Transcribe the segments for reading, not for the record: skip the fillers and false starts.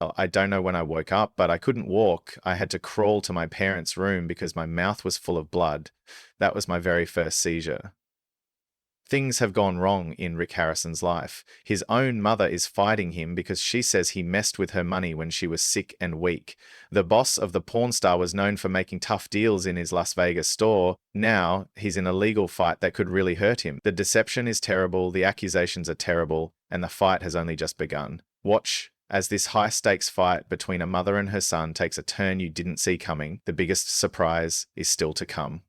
I don't know when I woke up, but I couldn't walk. I had to crawl to my parents' room because my mouth was full of blood. That was my very first seizure. Things have gone wrong in Rick Harrison's life. His own mother is fighting him because she says he messed with her money when she was sick and weak. The boss of the porn star was known for making tough deals in his Las Vegas store. Now he's in a legal fight that could really hurt him. The deception is terrible, the accusations are terrible, and the fight has only just begun. Watch as this high stakes fight between a mother and her son takes a turn you didn't see coming. The biggest surprise is still to come.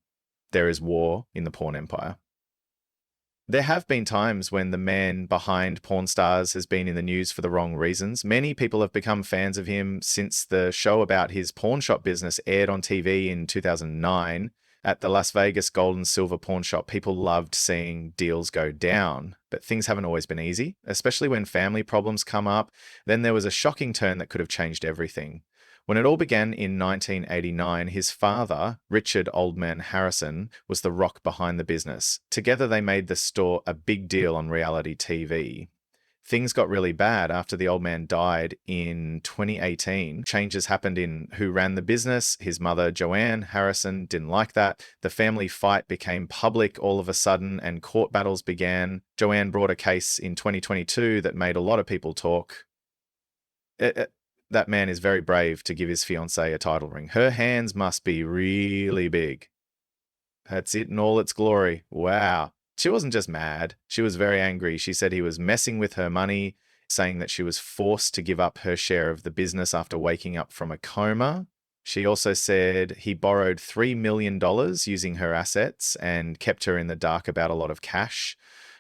There is war in the porn empire. There have been times when the man behind porn stars has been in the news for the wrong reasons. Many people have become fans of him since the show about his pawn shop business aired on TV in 2009. At the Las Vegas Gold and Silver pawn shop, people loved seeing deals go down, but things haven't always been easy, especially when family problems come up. Then there was a shocking turn that could have changed everything. When it all began in 1989, his father, Richard Oldman Harrison, was the rock behind the business. Together, they made the store a big deal on reality TV. Things got really bad after the old man died in 2018. Changes happened in who ran the business. His mother, Joanne Harrison, didn't like that. The family fight became public all of a sudden and court battles began. Joanne brought a case in 2022 that made a lot of people talk. That man is very brave to give his fiancée a title ring. Her hands must be really big. That's it in all its glory. Wow. She wasn't just mad. She was very angry. She said he was messing with her money, saying that she was forced to give up her share of the business after waking up from a coma. She also said he borrowed $3 million using her assets and kept her in the dark about a lot of cash,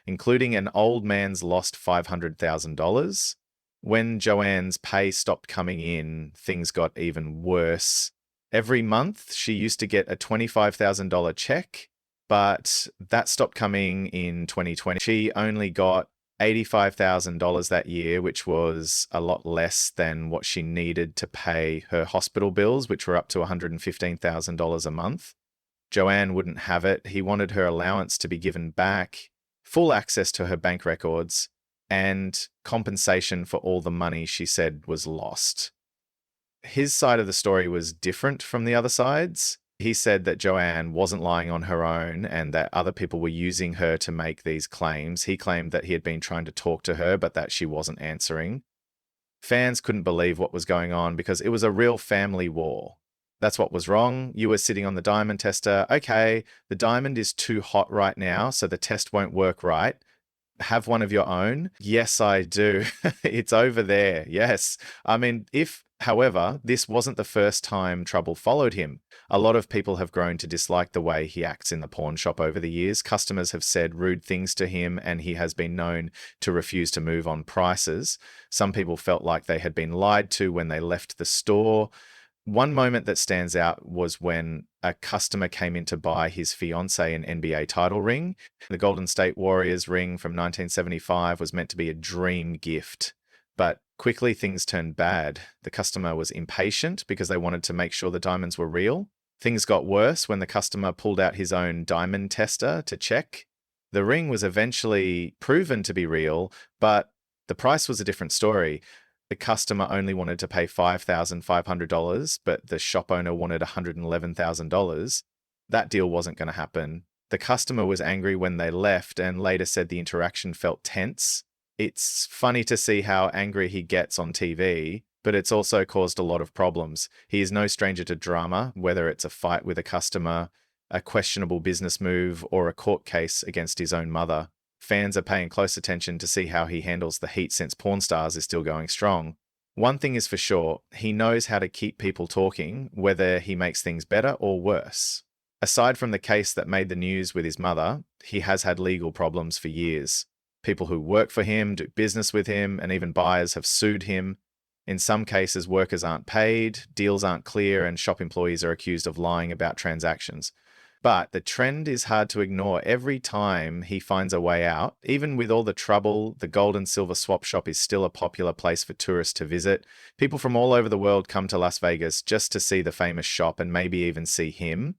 including an old man's lost $500,000. When Joanne's pay stopped coming in, things got even worse. Every month, she used to get a $25,000 check, but that stopped coming in 2020. She only got $85,000 that year, which was a lot less than what she needed to pay her hospital bills, which were up to $115,000 a month. Joanne wouldn't have it. He wanted her allowance to be given back, full access to her bank records, and compensation for all the money she said was lost. His side of the story was different from the other side's. He said that Joanne wasn't lying on her own and that other people were using her to make these claims. He claimed that he had been trying to talk to her, but that she wasn't answering. Fans couldn't believe what was going on because it was a real family war. That's what was wrong. You were sitting on the diamond tester. Okay, the diamond is too hot right now, so the test won't work right. Have one of your own? Yes, I do. It's over there. Yes. I mean, however, this wasn't the first time trouble followed him. A lot of people have grown to dislike the way he acts in the pawn shop over the years. Customers have said rude things to him, and he has been known to refuse to move on prices. Some people felt like they had been lied to when they left the store. One moment that stands out was when a customer came in to buy his fiancée an NBA title ring. The Golden State Warriors ring from 1975 was meant to be a dream gift, but quickly things turned bad. The customer was impatient because they wanted to make sure the diamonds were real. Things got worse when the customer pulled out his own diamond tester to check. The ring was eventually proven to be real, but the price was a different story. The customer only wanted to pay $5,500, but the shop owner wanted $111,000. That deal wasn't going to happen. The customer was angry when they left and later said the interaction felt tense. It's funny to see how angry he gets on TV, but it's also caused a lot of problems. He is no stranger to drama, whether it's a fight with a customer, a questionable business move, or a court case against his own mother. Fans are paying close attention to see how he handles the heat since Pawn Stars is still going strong. One thing is for sure, he knows how to keep people talking, whether he makes things better or worse. Aside from the case that made the news with his mother, he has had legal problems for years. People who work for him, do business with him, and even buyers have sued him. In some cases, workers aren't paid, deals aren't clear, and shop employees are accused of lying about transactions. But the trend is hard to ignore. Every time he finds a way out, even with all the trouble, the gold and silver swap shop is still a popular place for tourists to visit. People from all over the world come to Las Vegas just to see the famous shop and maybe even see him.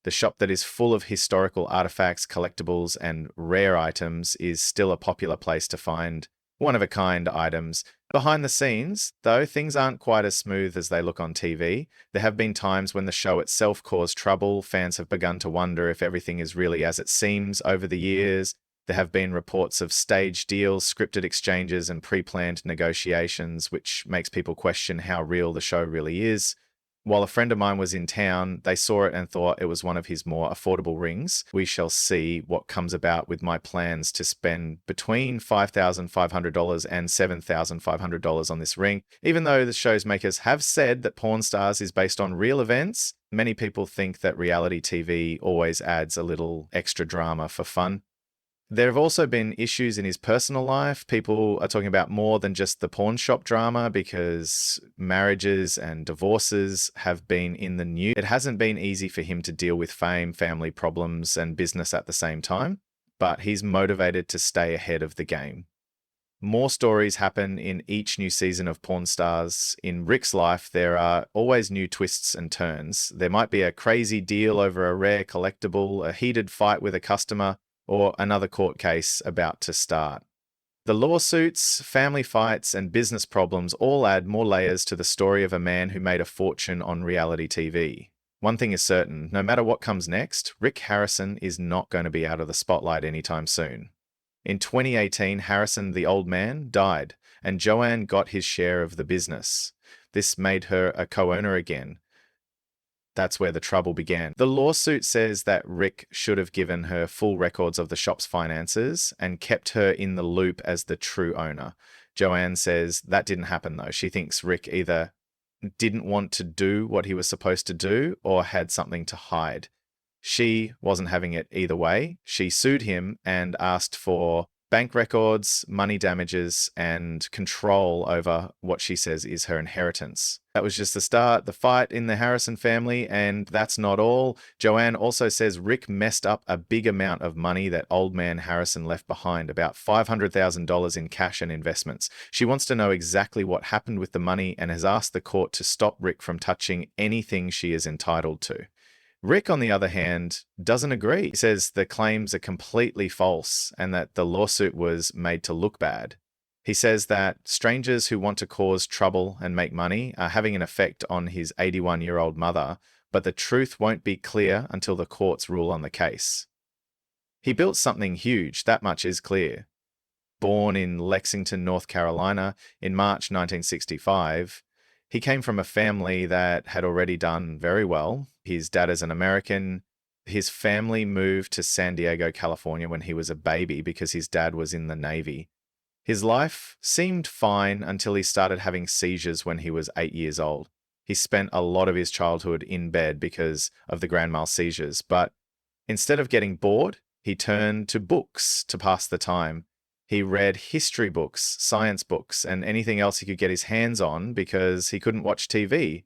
The shop that is full of historical artifacts, collectibles, and rare items is still a popular place to find one-of-a-kind items. Behind the scenes, though, things aren't quite as smooth as they look on TV. There have been times when the show itself caused trouble. Fans have begun to wonder if everything is really as it seems over the years. There have been reports of staged deals, scripted exchanges, and pre-planned negotiations, which makes people question how real the show really is. While a friend of mine was in town, they saw it and thought it was one of his more affordable rings. We shall see what comes about with my plans to spend between $5,500 and $7,500 on this ring. Even though the show's makers have said that Pawn Stars is based on real events, many people think that reality TV always adds a little extra drama for fun. There have also been issues in his personal life. People are talking about more than just the pawn shop drama because marriages and divorces have been in the news. It hasn't been easy for him to deal with fame, family problems, and business at the same time, but he's motivated to stay ahead of the game. More stories happen in each new season of Pawn Stars. In Rick's life, there are always new twists and turns. There might be a crazy deal over a rare collectible, a heated fight with a customer, or another court case about to start. The lawsuits, family fights, and business problems all add more layers to the story of a man who made a fortune on reality TV. One thing is certain, no matter what comes next, Rick Harrison is not going to be out of the spotlight anytime soon. In 2018, Harrison, the old man, died, and Joanne got his share of the business. This made her a co-owner again. That's where the trouble began. The lawsuit says that Rick should have given her full records of the shop's finances and kept her in the loop as the true owner. Joanne says that didn't happen though. She thinks Rick either didn't want to do what he was supposed to do or had something to hide. She wasn't having it either way. She sued him and asked for bank records, money damages, and control over what she says is her inheritance. That was just the start, the fight in the Harrison family, and that's not all. Joanne also says Rick messed up a big amount of money that old man Harrison left behind, about $500,000 in cash and investments. She wants to know exactly what happened with the money and has asked the court to stop Rick from touching anything she is entitled to. Rick, on the other hand, doesn't agree. He says the claims are completely false and that the lawsuit was made to look bad. He says that strangers who want to cause trouble and make money are having an effect on his 81-year-old mother, but the truth won't be clear until the courts rule on the case. He built something huge, that much is clear. Born in Lexington, North Carolina in March 1965, he came from a family that had already done very well. His dad is an American. His family moved to San Diego, California when he was a baby because his dad was in the Navy. His life seemed fine until he started having seizures when he was 8 years old. He spent a lot of his childhood in bed because of the grand mal seizures, but instead of getting bored, he turned to books to pass the time. He read history books, science books, and anything else he could get his hands on because he couldn't watch TV.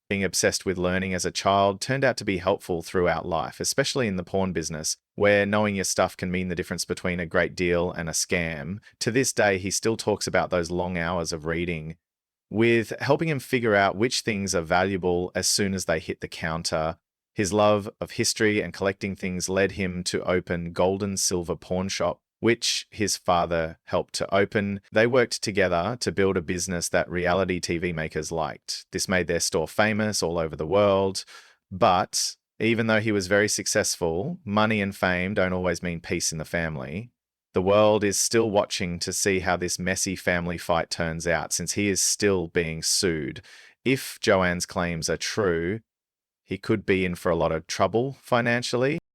Being obsessed with learning as a child turned out to be helpful throughout life, especially in the pawn business, where knowing your stuff can mean the difference between a great deal and a scam. To this day, he still talks about those long hours of reading, with helping him figure out which things are valuable as soon as they hit the counter. His love of history and collecting things led him to open Gold and Silver Pawn Shop, which his father helped to open. They worked together to build a business that reality TV makers liked. This made their store famous all over the world. But even though he was very successful, money and fame don't always mean peace in the family. The world is still watching to see how this messy family fight turns out, since he is still being sued. If Joanne's claims are true, he could be in for a lot of trouble financially.